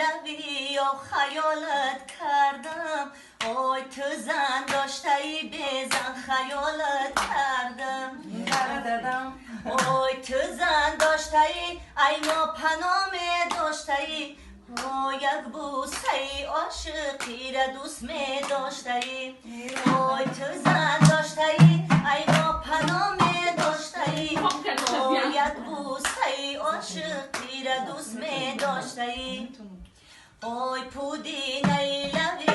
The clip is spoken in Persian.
لبی یا خیالت کردم آی تو زن داشتهی بزن خیالت کردم آی تو زن داشتهی ای ما پنامه داشتهی آی یک بوسه عاشقی را دوست می داشتهی آی تو زن داشتهی ای ما پنامه داشتهی آی یک بوسه عاشقی را دوست می داشتهی آی پودینه لبی